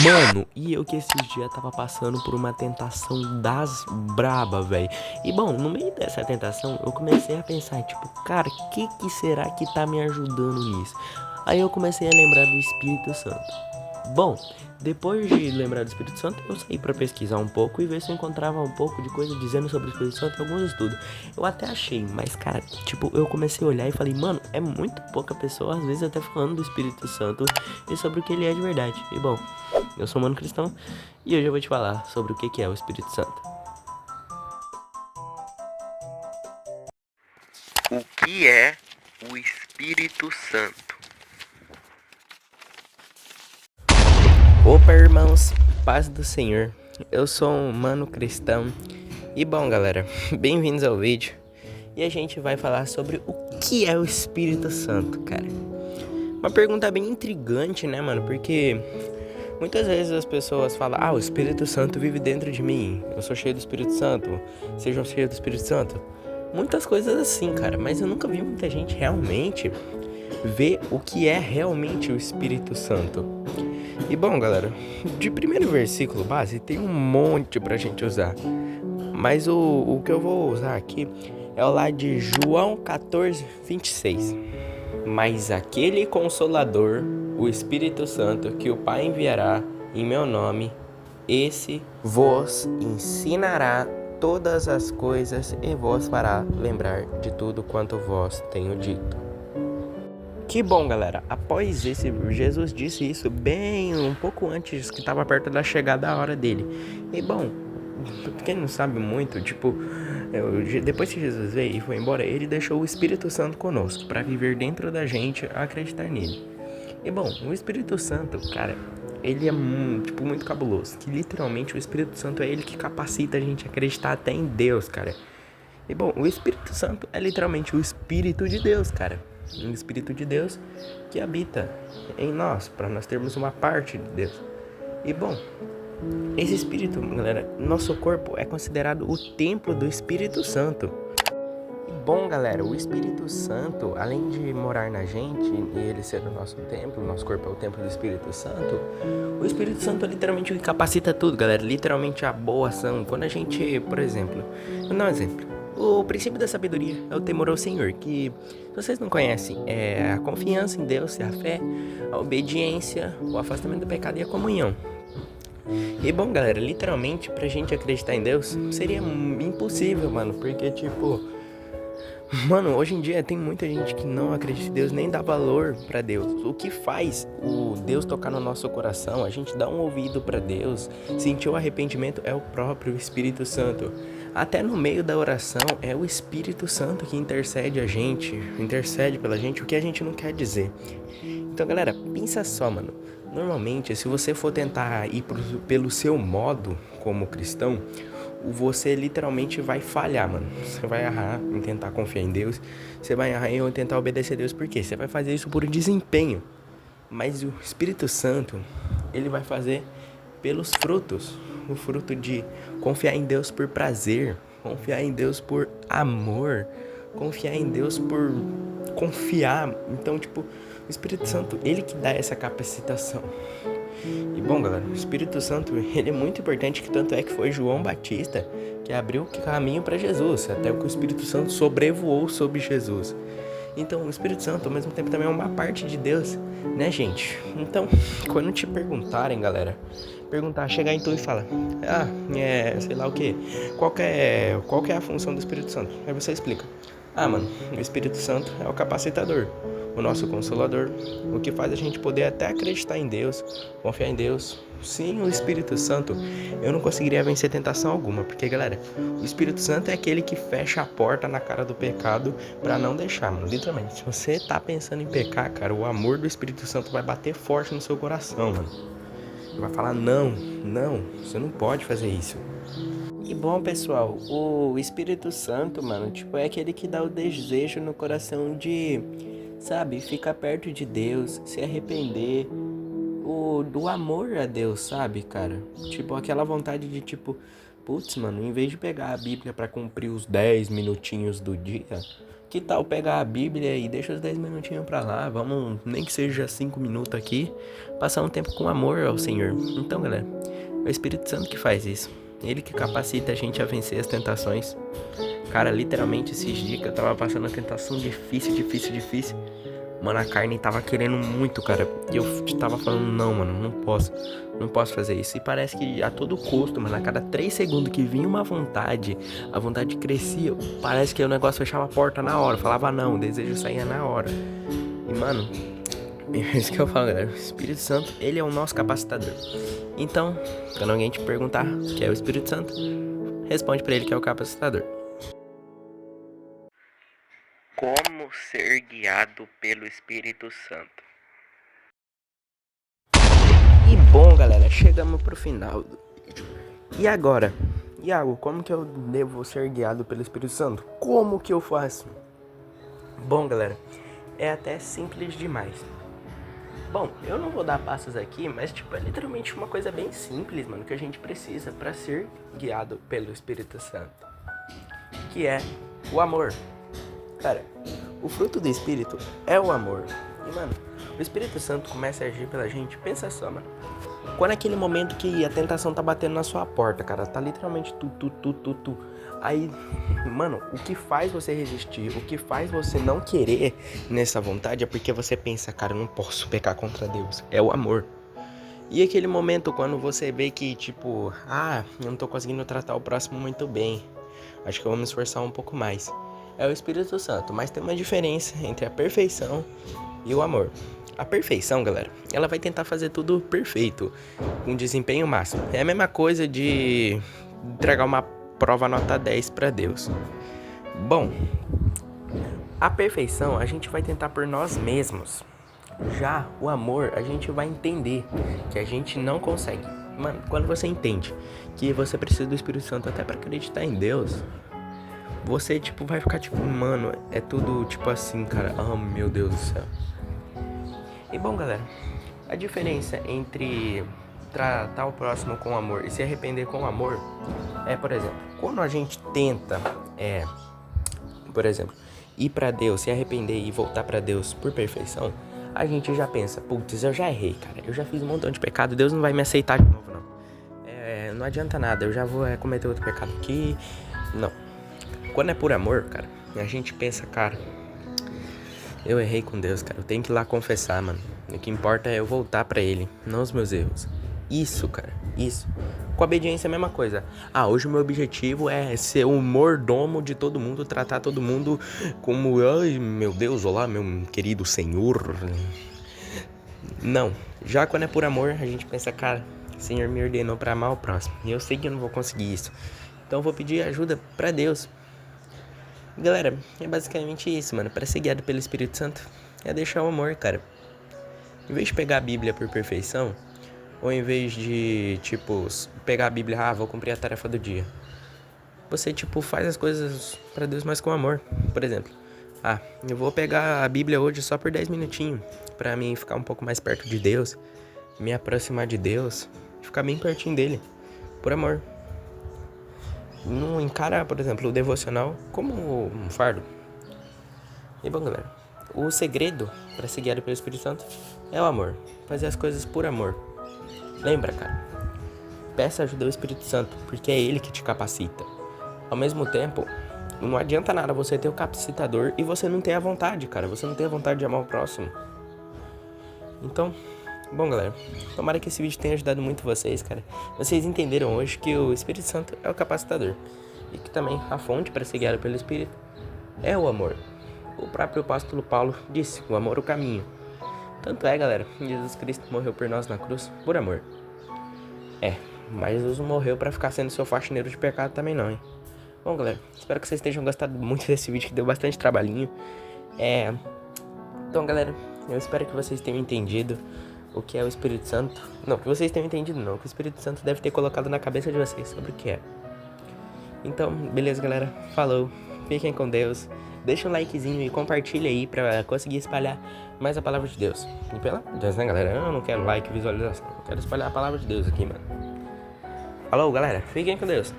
Mano, e eu que esses dias tava passando por uma tentação das braba, velho. E bom, no meio dessa tentação, eu comecei a pensar, tipo, cara, que será que tá me ajudando nisso? Aí eu comecei a lembrar do Espírito Santo. Bom, depois de lembrar do Espírito Santo, eu saí pra pesquisar um pouco e ver se eu encontrava um pouco de coisa dizendo sobre o Espírito Santo em alguns estudos. Eu até achei, mas cara, tipo, eu comecei a olhar e falei, mano, é muito pouca pessoa, às vezes até falando do Espírito Santo e sobre o que ele é de verdade. E bom, eu sou um mano cristão e hoje eu vou te falar sobre o que é o Espírito Santo. O que é o Espírito Santo? Opa, irmãos, paz do Senhor. Eu sou um mano cristão. E bom, galera, bem-vindos ao vídeo. E a gente vai falar sobre o que é o Espírito Santo, cara. Uma pergunta bem intrigante, né, mano? Porque muitas vezes as pessoas falam: "Ah, o Espírito Santo vive dentro de mim. Eu sou cheio do Espírito Santo. Sejam cheios do Espírito Santo." Muitas coisas assim, cara, mas eu nunca vi muita gente realmente ver o que é realmente o Espírito Santo. E bom, galera, de primeiro versículo base tem um monte pra gente usar. Mas o que eu vou usar aqui é o lá de João 14, 26. Mas aquele Consolador, o Espírito Santo, que o Pai enviará em meu nome, esse vos ensinará todas as coisas e vos fará lembrar de tudo quanto vos tenho dito. Que bom, galera. Após esse, Jesus disse isso bem um pouco antes, que estava perto da chegada da hora dele. E bom, quem não sabe muito, tipo, depois que Jesus veio e foi embora, ele deixou o Espírito Santo conosco para viver dentro da gente, a acreditar nele. E bom, o Espírito Santo, cara, ele é tipo muito cabuloso, que literalmente o Espírito Santo é ele que capacita a gente a acreditar até em Deus, cara. E bom, o Espírito Santo é literalmente o Espírito de Deus, cara. Um Espírito de Deus que habita em nós, para nós termos uma parte de Deus. E bom, esse Espírito, galera, nosso corpo é considerado o templo do Espírito Santo. E bom, galera, o Espírito Santo, além de morar na gente e ele ser o nosso templo, nosso corpo é o templo do Espírito Santo, o Espírito Santo é literalmente o que capacita tudo, galera. Literalmente a boa ação. Quando a gente, por exemplo, vou dar um exemplo. O princípio da sabedoria é o temor ao Senhor, que, se vocês não conhecem, é a confiança em Deus, a fé, a obediência, o afastamento do pecado e a comunhão. E bom, galera, literalmente, pra gente acreditar em Deus, seria impossível, mano, porque, tipo, mano, hoje em dia tem muita gente que não acredita em Deus, nem dá valor pra Deus. O que faz o Deus tocar no nosso coração, a gente dar um ouvido pra Deus, sentir o arrependimento, é o próprio Espírito Santo. Até no meio da oração, é o Espírito Santo que intercede a gente, intercede pela gente, o que a gente não quer dizer. Então, galera, pensa só, mano. Normalmente, se você for tentar ir pelo seu modo como cristão, você literalmente vai falhar, mano. Você vai errar em tentar confiar em Deus. Você vai errar em tentar obedecer a Deus. Por quê? Você vai fazer isso por desempenho. Mas o Espírito Santo, ele vai fazer pelos frutos. O fruto de confiar em Deus por prazer. Confiar em Deus por amor. Confiar em Deus por confiar. Então, tipo, o Espírito Santo, ele que dá essa capacitação. E bom, galera, o Espírito Santo, ele é muito importante, que tanto é que foi João Batista que abriu o caminho para Jesus, até que o Espírito Santo sobrevoou sobre Jesus. Então, o Espírito Santo, ao mesmo tempo, também é uma parte de Deus, né, gente? Então, quando te perguntarem, galera, chegar em tu e falar: "Ah, sei lá o quê. Qual que é a função do Espírito Santo?" Aí você explica: "Ah, mano, o Espírito Santo é o capacitador, o nosso consolador, o que faz a gente poder até acreditar em Deus, confiar em Deus." Sem o Espírito Santo, eu não conseguiria vencer tentação alguma, porque, galera, o Espírito Santo é aquele que fecha a porta na cara do pecado pra não deixar, mano. Literalmente, se você tá pensando em pecar, cara, o amor do Espírito Santo vai bater forte no seu coração, mano. Vai falar: não, você não pode fazer isso. E bom, pessoal, o Espírito Santo, mano, tipo, é aquele que dá o desejo no coração de, sabe, ficar perto de Deus, se arrepender, do amor a Deus, sabe, cara? Tipo, aquela vontade de, tipo, putz, mano, em vez de pegar a Bíblia pra cumprir os 10 minutinhos do dia, que tal pegar a Bíblia e deixa os 10 minutinhos pra lá? Vamos, nem que seja 5 minutos aqui, passar um tempo com amor ao Senhor. Então, galera, é o Espírito Santo que faz isso. Ele que capacita a gente a vencer as tentações. Cara, literalmente esses dias que eu tava passando uma tentação difícil. Mano, a carne tava querendo muito, cara. E eu tava falando, não, mano, não posso fazer isso. E parece que a todo custo, mano, a cada 3 segundos que vinha uma vontade, a vontade crescia. Parece que o negócio fechava a porta na hora. Falava não, o desejo saía na hora. E, mano, é isso que eu falo, galera. O Espírito Santo, ele é o nosso capacitador. Então, quando alguém te perguntar o que é o Espírito Santo, responde pra ele que é o capacitador. Como ser guiado pelo Espírito Santo? E bom, galera, chegamos pro final do vídeo. E agora? Iago, como que eu devo ser guiado pelo Espírito Santo? Como que eu faço? Bom, galera, é até simples demais. Bom, eu não vou dar passos aqui, mas tipo, é literalmente uma coisa bem simples, mano, que a gente precisa pra ser guiado pelo Espírito Santo. Que é o amor. Cara, o fruto do Espírito é o amor. E, mano, o Espírito Santo começa a agir pela gente. Pensa só, mano. Quando é aquele momento que a tentação tá batendo na sua porta, cara, tá literalmente tu. Aí, mano, o que faz você resistir, o que faz você não querer nessa vontade é porque você pensa, cara, eu não posso pecar contra Deus. É o amor. E aquele momento quando você vê que, tipo, eu não tô conseguindo tratar o próximo muito bem. Acho que eu vou me esforçar um pouco mais. É o Espírito Santo, mas tem uma diferença entre a perfeição e o amor. A perfeição, galera, ela vai tentar fazer tudo perfeito, com desempenho máximo. É a mesma coisa de entregar uma prova nota 10 para Deus. Bom, a perfeição a gente vai tentar por nós mesmos. Já o amor, a gente vai entender que a gente não consegue. Mano, quando você entende que você precisa do Espírito Santo até para acreditar em Deus, você, tipo, vai ficar, tipo, mano, é tudo, tipo, assim, cara. Meu Deus do céu. E, bom, galera, a diferença entre tratar o próximo com amor e se arrepender com amor é, por exemplo, quando a gente tenta, por exemplo, ir pra Deus, se arrepender e voltar pra Deus por perfeição, a gente já pensa, putz, eu já errei, cara. Eu já fiz um montão de pecado, Deus não vai me aceitar de novo, não. Não adianta nada, eu já vou cometer outro pecado aqui. Não. Quando é por amor, cara, a gente pensa, cara, eu errei com Deus, cara, eu tenho que ir lá confessar, mano. O que importa é eu voltar pra Ele, não os meus erros. Isso, cara, isso. Com a obediência é a mesma coisa. Hoje o meu objetivo é ser o mordomo de todo mundo, tratar todo mundo como, ai, meu Deus, olá, meu querido Senhor. Não, já quando é por amor, a gente pensa, cara, o Senhor me ordenou pra amar o próximo. E eu sei que eu não vou conseguir isso. Então eu vou pedir ajuda pra Deus. Galera, é basicamente isso, mano. Pra ser guiado pelo Espírito Santo, é deixar o amor, cara. Em vez de pegar a Bíblia por perfeição, ou em vez de, tipo, pegar a Bíblia, vou cumprir a tarefa do dia, você, tipo, faz as coisas pra Deus mais com amor. Por exemplo, eu vou pegar a Bíblia hoje só por 10 minutinhos, pra mim ficar um pouco mais perto de Deus, me aproximar de Deus, ficar bem pertinho dele, por amor. Não encara, por exemplo, o devocional como um fardo. E bom, galera, o segredo para ser guiado pelo Espírito Santo é o amor. Fazer as coisas por amor. Lembra, cara, peça ajuda ao Espírito Santo, porque é ele que te capacita. Ao mesmo tempo, não adianta nada você ter o capacitador e você não ter a vontade, cara. Você não tem a vontade de amar o próximo. Então, bom, galera, tomara que esse vídeo tenha ajudado muito vocês, cara. Vocês entenderam hoje que o Espírito Santo é o capacitador. E que também a fonte para ser guiado pelo Espírito é o amor. O próprio apóstolo Paulo disse, o amor é o caminho. Tanto é, galera, Jesus Cristo morreu por nós na cruz por amor. Mas Jesus não morreu pra ficar sendo seu faxineiro de pecado também não, hein. Bom, galera, espero que vocês tenham gostado muito desse vídeo, que deu bastante trabalhinho. Então, galera, eu espero que vocês tenham entendido o que é o Espírito Santo. Não, que vocês tenham entendido não, que o Espírito Santo deve ter colocado na cabeça de vocês sobre o que é. Então, beleza, galera, falou, fiquem com Deus. Deixa um likezinho e compartilha aí pra conseguir espalhar mais a palavra de Deus. E pelo amor de Deus, né, galera? Eu não quero like, visualização. Eu quero espalhar a palavra de Deus aqui, mano. Falou, galera. Fiquem com Deus.